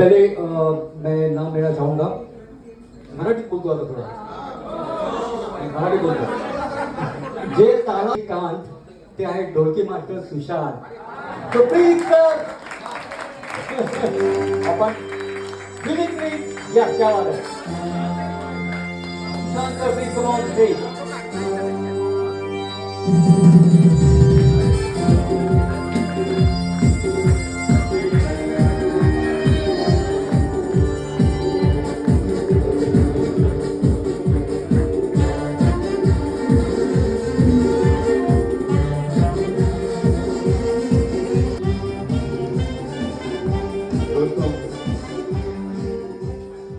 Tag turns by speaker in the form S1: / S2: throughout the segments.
S1: पहले मैं नाम लेना चाहूंगा, मराठी बोलतो आता थोडा, मराठी बोलतो, जे ताला कांत ते आहे ढोलकी मास्टर सुशांत. तो प्लीज सर आपण मिमिक्री या क्या बात है, Sushant sir please come on stage.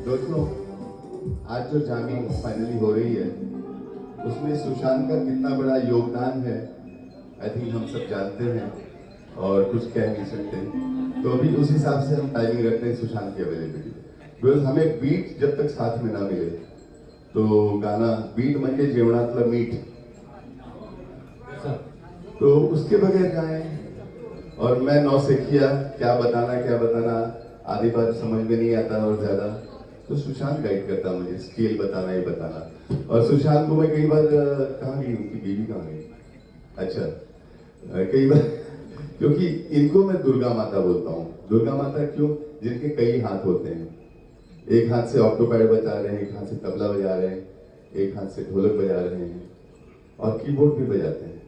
S2: दोस्तों, आज जो जामिंग फाइनली हो रही है उसमें सुशांत का कितना बड़ा योगदान है आई थिंक हम सब जानते हैं और कुछ कह नहीं सकते. तो अभी उस हिसाब से हम टाइमिंग रखते हैं सुशांत की अवेलेबिलिटी, बिकॉज हमें बीट जब तक साथ में ना मिले तो गाना बीट म्हणजे जेवणातलं मीठ, तो उसके बगैर गाएं. और मैं नौसिखिया, क्या बताना आधी बार समझ में नहीं आता और ज्यादा तो सुशांत गाइड करता मुझे, स्केल बताना ही बताना. और सुशांत को मैं कई बार कहाँ गई, उनकी बीवी कहाँ गई, अच्छा कई बार, क्योंकि इनको मैं दुर्गा माता बोलता हूँ. दुर्गा माता क्यों, जिनके कई हाथ होते हैं. एक हाथ से ऑक्टोपैड बजा रहे हैं, एक हाथ से तबला बजा रहे हैं, एक हाथ से ढोलक बजा रहे हैं और कीबोर्ड भी बजाते हैं.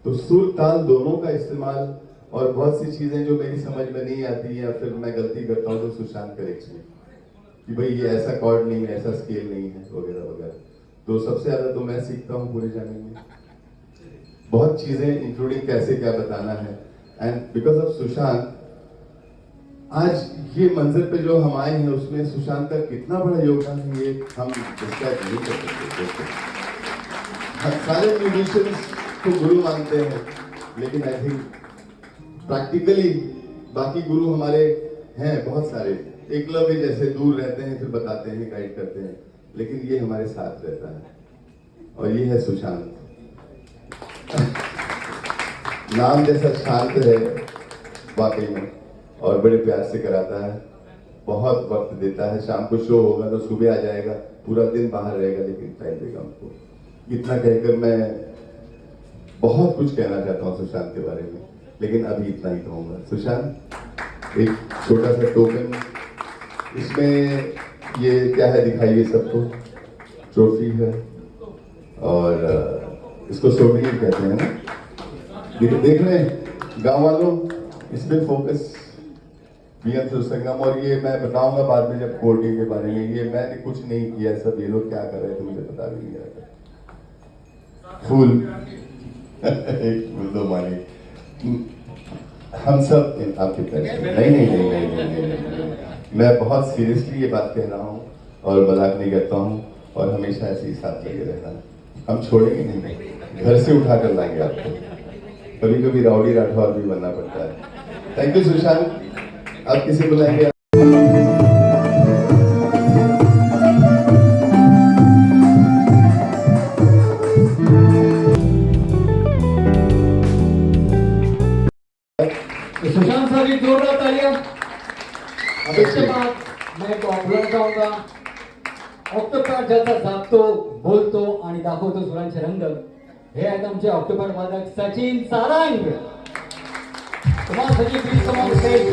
S2: तो सुर ताल दोनों का इस्तेमाल, और बहुत सी चीजें जो मेरी समझ में नहीं आती या फिर मैं गलती करता हूँ तो सुशांत करेक्ट में कि भाई ये ऐसा कॉर्ड नहीं है, ऐसा स्केल नहीं है, वगैरह वगैरह. तो सबसे ज्यादा तो मैं सीखता हूँ पूरे जाने में बहुत चीजें, इंक्लूडिंग कैसे क्या बताना है. एंड बिकॉज ऑफ सुशांत आज ये मंजर पे जो हम आए हैं उसमें सुशांत का कितना बड़ा योगदान है ये हम डिस्क्राइब नहीं कर सकते. सारे म्यूजिशियंस को गुरु मानते हैं, लेकिन आई थिंक प्रैक्टिकली बाकी गुरु हमारे हैं बहुत सारे, एकलव्य जैसे दूर रहते हैं, फिर बताते हैं, गाइड करते हैं, लेकिन ये हमारे साथ रहता है और ये है सुशांत. नाम जैसा शांत है वाकई में, और बड़े प्यार से कराता है, बहुत वक्त देता है. शाम को शो होगा तो सुबह आ जाएगा, पूरा दिन बाहर रहेगा लेकिन टाइम देगा हमको. इतना कहकर मैं बहुत कुछ कहना चाहता हूँ सुशांत के बारे में, लेकिन अभी इतना ही कहूँगा. सुशांत एक छोटा सा टोकन, इसमें ये क्या है दिखाइए सबको, ट्रॉफी है और इसको सोवेनियर कहते हैं ना. देख रहे हैं गाँव वालों, इस पे फोकस बीएम संगम. और ये मैं बताऊंगा बाद में जब कोर्टिंग के बारे में, ये मैंने कुछ नहीं किया, सब ये लोग क्या कर रहे थे मुझे पता भी नहीं रहा. फूल एक फूल दो मानी, हम सब आपके पैसे नहीं. मैं बहुत सीरियसली ये बात कह रहा हूँ और मजाक नहीं करता हूँ, और हमेशा ऐसे ही साथ लगे रहना. हम छोड़ेंगे नहीं, घर से उठा कर लाएंगे आपको. कभी कभी राउडी राठौर भी बनना पड़ता है. Thank you Sushant. आप किसे बुलाएंगे?
S1: सुशांत सर की जोरदार तालियां. अब इसके बाद मैं बोलायला चाहूंगा, ऑक्टोपॅड ज्याचा जागतो, बोलतो आणि दाखवतो सुरांचे रंग, हे आहेत आमचे ऑक्टोपॅड वादक सचिन सारंग. तुम्हाला Sachin please come on stage.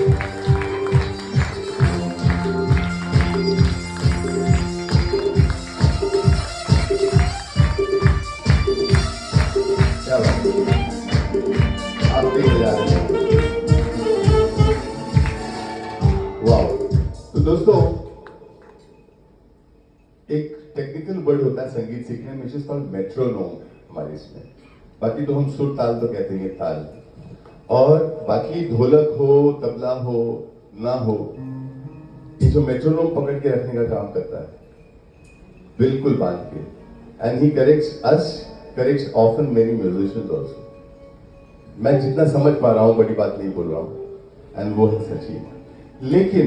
S2: आप भी बजा रहे हैं. वाह. तो दोस्तों, एक टेक्निकल वर्ड होता है संगीत सीखने में, विच इज कॉल्ड मेट्रोनोम हमारे इसमें. बाकी तो हम सुर ताल तो कहते हैं ताल, और बाकी ढोलक हो, तबला हो ना हो, ये जो मेट्रोनोम पकड़ के रखने का काम करता है बिल्कुल बांध के. And he corrects us, corrects often many musicians also. मैं जितना समझ पा रहा हूं, बड़ी बात नहीं बोल रहा हूं, एंड वो है सचिन. लेकिन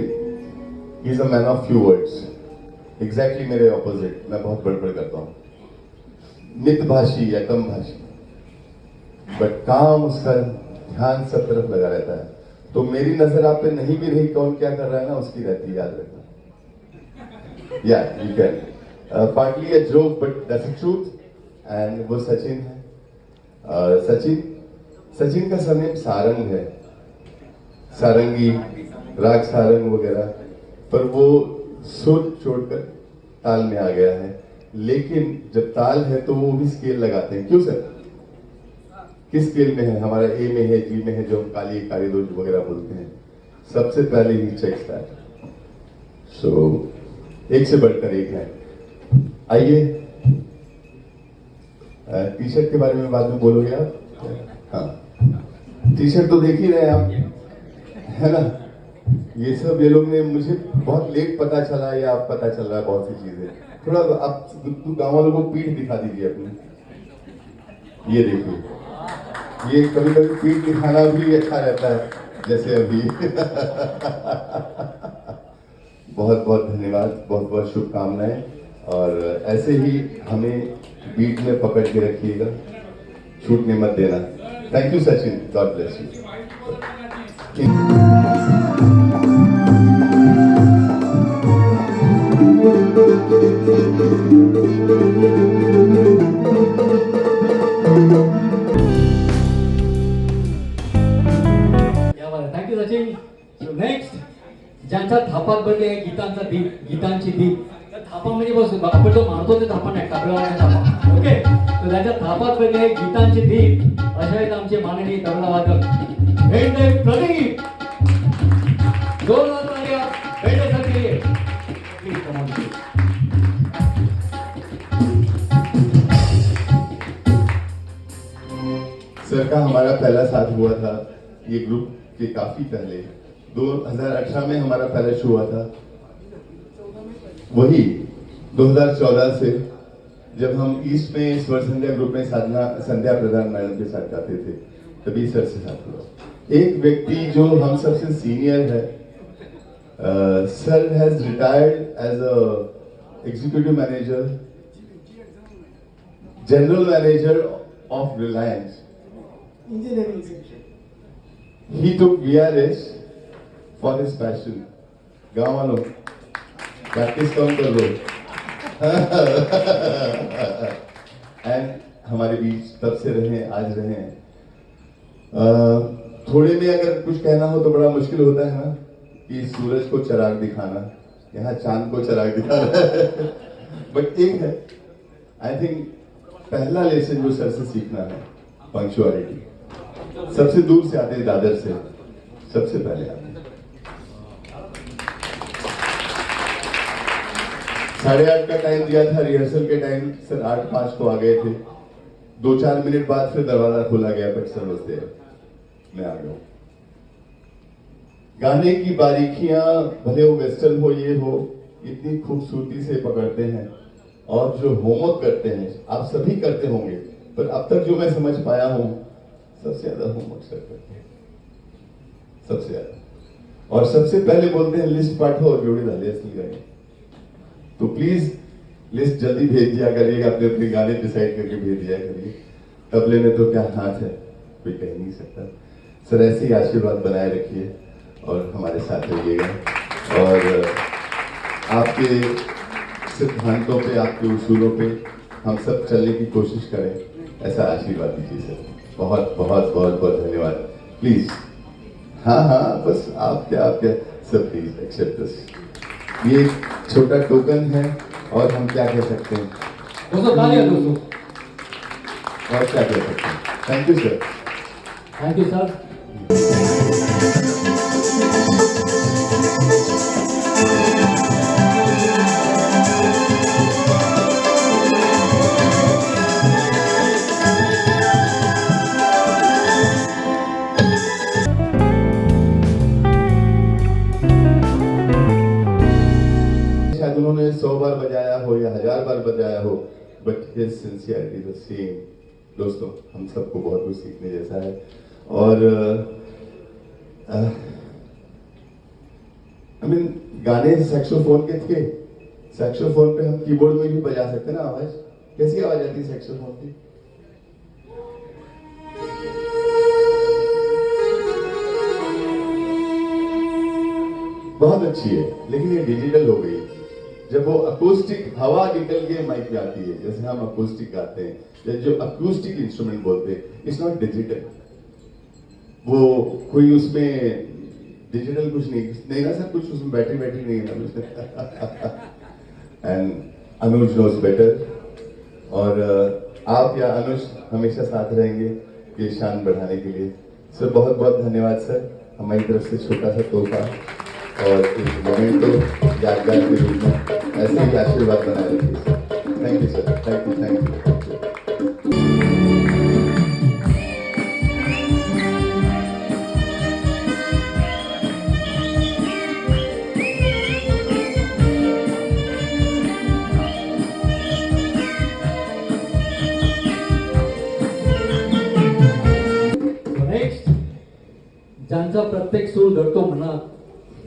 S2: he is a man of few words. Exactly मेरे ऑपोजिट, मैं बहुत बड़बड़ करता हूं, मितभाषी या कम भाषी, बट काम उसका ध्यान सब तरफ लगा रहता है. तो मेरी नजर आप पे नहीं भी रही, कौन क्या कर रहा है ना उसकी रहती है, याद रखना। या you can partly a joke but that's the truth. And वो सचिन है। सचिन सचिन का सरनेम सारंग है, सारंगी, राग सारंग वगैरह, पर वो सुर छोड़कर ताल में आ गया है। लेकिन जब ताल है तो वो भी स्केल लगाते हैं। क्यों सर? किस स्केल में है? हमारा ए में है, जी में है, जो हम काली काली दोष वगैरह बोलते हैं, सबसे पहले ही चेक्स दैट। सो एक से बढ़कर एक है। आइए, टी शर्ट के बारे में बाद में बोलोगे आप? हाँ, टी शर्ट तो देख ही रहे हैं आप, है ना? ये सब ये लोग ने मुझे बहुत लेट पता चला, या अब पता चल रहा है बहुत सी चीजें। थोड़ा आप गांव वालों को पीठ दिखा दीजिए अपनी। ये देखिए, ये कभी कभी पीठ दिखाना भी अच्छा रहता है, जैसे अभी। बहुत बहुत धन्यवाद, बहुत बहुत शुभकामनाएं, और ऐसे ही हमें बीट में पकड़ के रखिएगा, छूटने मत देना। Thank you Sachin, God bless you.
S1: Thank you Sachin. Next, ज्यांचा थापात बनले गीतांचा दीप, गीतांची दीप. तर थापा म्हणजे बस आपण जो मारतो ते थापा नाही, कापडावाला थापा. ओके, तर ज्यांच्या थापात बनले गीतांची दीप, अशा आहेत आमचे माननीय तबलावादक भेंडे प्रदीप. जोरदार तालियां भेंडे सर के लिए. Please come on.
S2: सर का हमारा पहला साथ हुआ था ये ग्रुप के काफी पहले, 2018 में हमारा पहला शो हुआ था। वही 2014 से, जब हम ईस्ट में स्वर संध्या ग्रुप में साधना संध्या प्रधान मैडम के साथ गाते थे, तभी सर से साथ हुआ। एक व्यक्ति जो हम सबसे सीनियर है, sir has retired as a executive manager, general manager of Reliance
S3: engineering section.
S2: He took VRS for his passion. गाँव वालों, प्रैक्टिस कम कर लो। एंड हमारे बीच तब से रहे, आज रहे हैं। थोड़े में अगर कुछ कहना हो तो बड़ा मुश्किल होता है ना, कि सूरज को चिराग दिखाना, यहाँ चांद को चिराग दिखाना है। बट एक है, आई थिंक पहला लेसन जो सर से सीखना है, पंक्चुअलिटी। सबसे दूर से आते हैं, दादर से सबसे पहले आते हैं। 8:30 का टाइम दिया था रिहर्सल के टाइम, सर 8:05 को आ गए थे। 2-4 मिनट बाद फिर दरवाजा खोला गया, बट सर बस देर, मैं आ गया। गाने की बारीकियां, भले वो वेस्टर्न हो, ये हो, इतनी खूबसूरती से पकड़ते हैं। और जो होमवर्क करते हैं, आप सभी करते होंगे, पर अब तक जो मैं समझ पाया हूं, सबसे ज्यादा होमवर्क सर करते हैं, सबसे ज्यादा। और सबसे पहले बोलते हैं लिस्ट पाठो और जोड़ी डाले असली गाने। तो प्लीज लिस्ट जल्दी भेज दिया करिएगा, अपने अपने गाने डिसाइड करके भेज दिया करिए। तबले में तो क्या हाथ है, कोई कह नहीं सकता। सर ऐसे ही आशीर्वाद बनाए रखिए और हमारे साथ रहिएगा, और आपके सिद्धांतों पे, आपके उसूलों पे हम सब चलने की कोशिश करें, ऐसा आशीर्वाद दीजिए सर। बहुत बहुत बहुत बहुत धन्यवाद। प्लीज, हाँ हाँ, बस आप क्या सब प्लीज एक्सेप्ट दिस। ये एक छोटा टोकन है, और हम क्या कह सकते हैं
S1: दोस्तों, तालियां दोस्तों.
S2: और क्या कह सकते हैं। Thank you sir.
S1: Thank you sir.
S2: शायद उन्होंने 100 बार बजाया हो या 1000 बार बजाया हो, but his sincerity the same. दोस्तों, हम सबको बहुत कुछ सीखने जैसा है। और आई मीन, गाने सैक्सोफोन के थे, सैक्सोफोन पे हम कीबोर्ड में भी बजा सकते हैं ना। आवाज कैसी आवाज आती है सैक्सोफोन की? बहुत अच्छी है, लेकिन ये डिजिटल हो गई। जब वो अकूस्टिक हवा निकल के माइक में आती है, जैसे हम अकूस्टिक गाते हैं या जो अकूस्टिक इंस्ट्रूमेंट बोलते हैं, इट्स नॉट डिजिटल। वो कोई उसमें डिजिटल कुछ नहीं ना सर, कुछ उसमें बैटरी नहीं है ना कुछ। एंड अनुज नोज बेटर, और आप या अनुज हमेशा साथ रहेंगे ये शान बढ़ाने के लिए। सर बहुत बहुत धन्यवाद सर, हमारी तरफ से छोटा सा तोहफा और इस मोमेंट को यादगार के रूप में ऐसे ही आशीर्वाद बनाए रखिए। Thank you sir, thank you.
S1: Next, ज्यांचा प्रत्येक सूर धरतो मनात,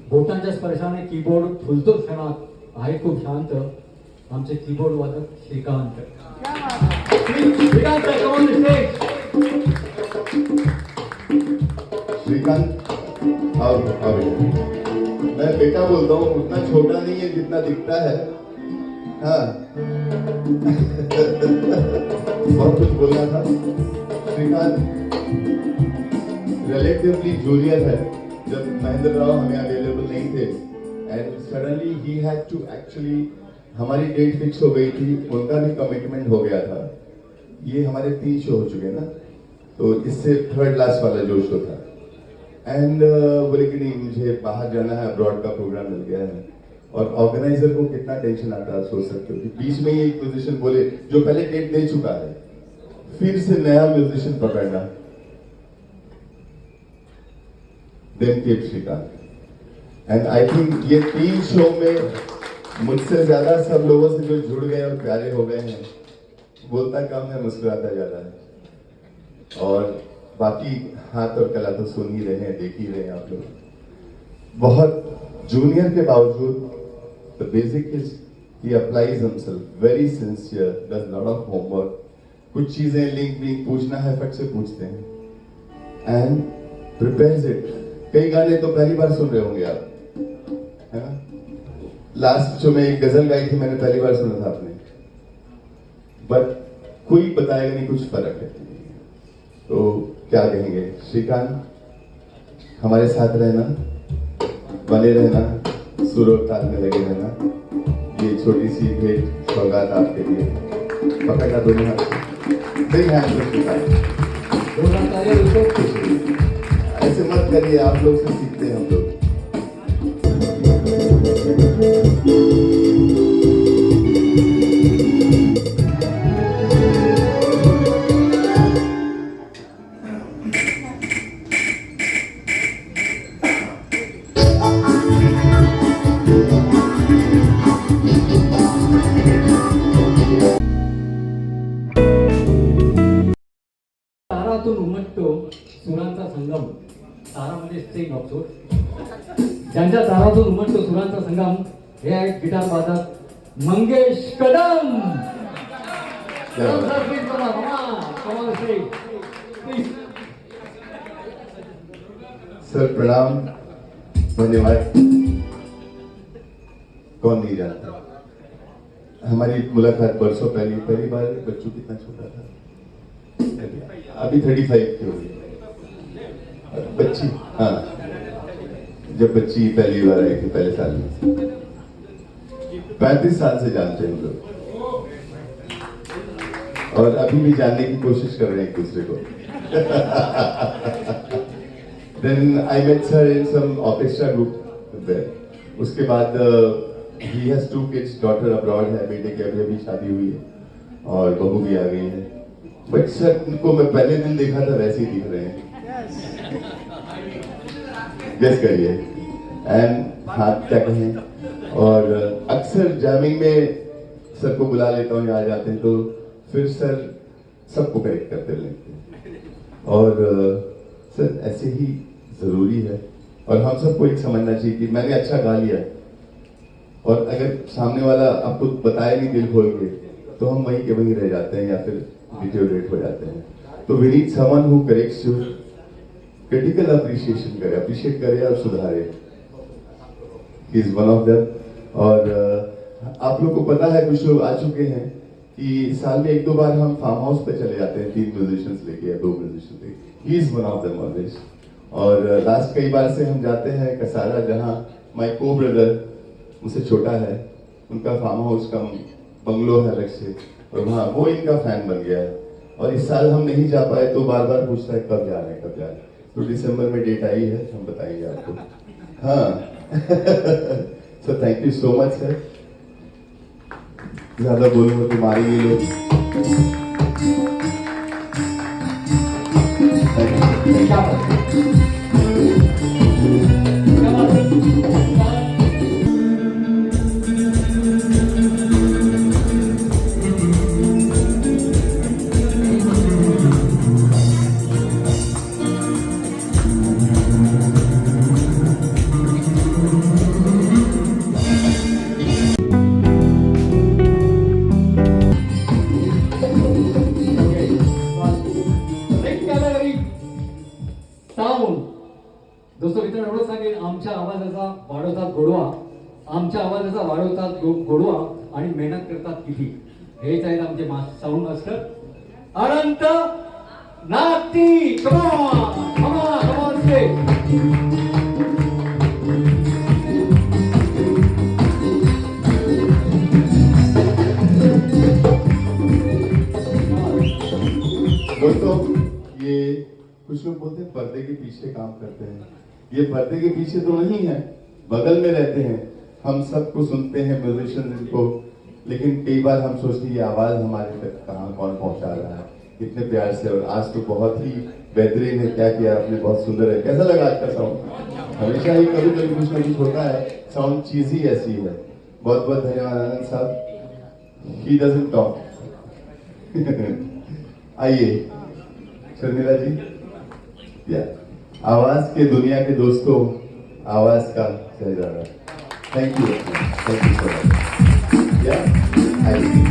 S1: बोटांच्या स्पर्शाने कीबोर्ड फुलतो क्षणात, आहे खूप शांत आमचे कीबोर्ड वादक Shrikant. Shrikant sir, come on the stage.
S2: Shrikant आओ आओ बेटा। मैं बेटा बोलता हूँ, उतना छोटा नहीं है जितना दिखता है। हाँ बहुत कुछ बोलना था। श्रीकांत रिलेटिवली जूनियर है, जब महेंद्र राव हमें अवेलेबल नहीं थे and suddenly he had to actually, हमारी डेट फिक्स हो गई थी, उनका भी कमिटमेंट हो गया था। ये हमारे 3 शो हो चुके ना, तो इससे थर्ड लास्ट वाला जो शो था, एंड बोले कि नहीं मुझे बाहर जाना है, अब्रॉड का प्रोग्राम मिल गया है। और ऑर्गेनाइजर को कितना टेंशन आता है, सोच सकते हो कि बीच में ही एक म्यूजिशियन बोले जो पहले डेट दे चुका है, फिर से नया म्यूजिशियन पकड़ना। Then keep Shrikant, and I think ये 3 शो में मुझसे ज्यादा सब लोगों से जो जुड़ गए और प्यारे हो गए हैं, बोलता कम है मुस्कुराता ज्यादा है। और बाकी हाथ और कला तो सुन ही रहे हैं, देख ही रहे हैं आप लोग। बहुत जूनियर के बावजूद the basic is he applies himself, very sincere, does lot of homework. कुछ चीजें लिंक विंक पूछना है, फट से पूछते हैं एंड प्रिपेयर्स इट। कई गाने तो पहली बार सुन रहे होंगे आप, है ना। लास्ट जो मैं एक गजल गाई थी, मैंने पहली बार सुना था आपने, बट कोई बताएगा नहीं कुछ फर्क है। तो क्या कहेंगे श्रीकांत, हमारे साथ रहना, बने रहना, सुर और ताल में लगे रहना। ये छोटी सी भेंट सौगात आपके लिए, पकड़ना दोनों हाथ से। Big hand for Shrikant. ऐसे मत करिए, आप लोग से सीखते हैं हम लोग।
S1: तारातून उमटतो सुरांचा संगम, तारा म्हणजे स्ट्रिंग ऑफ सूर. ज्यांच्या तारातून उमटतो सुरांचा संगम, हे आहेत गिटार वादक मंगेश कदम. कदम sir, please come on the stage. Please.
S2: Sir प्रणाम, धन्यवाद। कौन नहीं जानता, हमारी मुलाकात बरसों पहली बार बच्चों कितना छोटा था, अभी 35 की होगी बच्ची। हाँ, जब बच्ची पहली बार आई थी पहले साल में। 35 साल से जानते हैं हम लोग, और अभी भी जानने की कोशिश कर रहे हैं एक दूसरे को। Then I met her in some orchestra group there. उसके बाद he has 2 kids, daughter abroad है, बेटे की अभी शादी हुई है और बहू भी आ गई है। बट सर उनको मैं पहले दिन देखा था वैसे ही दिख रहे हैं, गेस करिए। एंड हाथ क्या कहें, और अक्सर जैमिंग में सर को बुला लेता हूँ, आ जाते हैं तो फिर सर सबको करेक्ट करते रहते हैं। और सर ऐसे ही जरूरी है, और हम सबको एक समझना चाहिए कि मैंने अच्छा गा लिया, और अगर सामने वाला आपको बताया नहीं दिल खोल के, तो हम वहीं के वहीं रह जाते हैं या फिर डिटेरियोरेट हो जाते हैं। तो we need someone who corrects you, critical appreciation करे, अप्रिशिएट करे और सुधारे। He is one of them. और आप लोग को पता है, कुछ लोग आ चुके हैं कि साल में 1-2 बार हम फार्म हाउस पे चले जाते हैं 3 म्यूजिशियंस लेके या 2 म्यूजिशियंस लेके। ही is one of them always. और लास्ट कई बार से हम जाते हैं कसारा, जहाँ माय को ब्रदर मुझसे छोटा है, उनका फार्म हाउस का बंगलो है अलग से, और वहाँ वो इनका फैन बन गया है। और इस साल हम नहीं जा पाए तो बार बार पूछता है कब जा रहे हैं, कब जा रहे हैं। तो दिसंबर में डेट आई है, हम बताएंगे आपको। हाँ so thank you so much sir. ज्यादा बोलूंगा तो मारेंगे लोग।
S1: क्या बात है? क्या बात है? Next category, sound. दोस्तों मित्रांनो, एवढं सांगेन, आमच्या आवाजाचा वाढवतात गोडवा, आमच्या आवाजाचा वाढवतात गोडवा आणि मेहनत करतात किती, हेच आहेत आमचे साऊंड मास्टर अनंत नाती. कमॉन से
S2: दोस्तों, ये कुछ लोग बोलते हैं पर्दे के पीछे काम करते हैं। ये पर्दे के पीछे तो नहीं है, बगल में रहते हैं। हम सबको सुनते हैं म्यूजिशियन इनको, लेकिन कई बार हम सोचते हैं ये आवाज हमारे तक कहाँ कौन पहुंचा रहा है, इतने प्यार से। और आज तो बहुत ही बेहतरीन है, क्या किया आपने, बहुत सुंदर है। कैसा लगा आज का साउंड? हमेशा ही कभी कभी कुछ ना कुछ होता है, साउंड चीज ही ऐसी है। बहुत बहुत धन्यवाद आनंद साहब। He doesn't talk. आइए शर्मिला जी, या आवाज के दुनिया के दोस्तों, आवाज का शहजादा। Thank you so much. या आइए।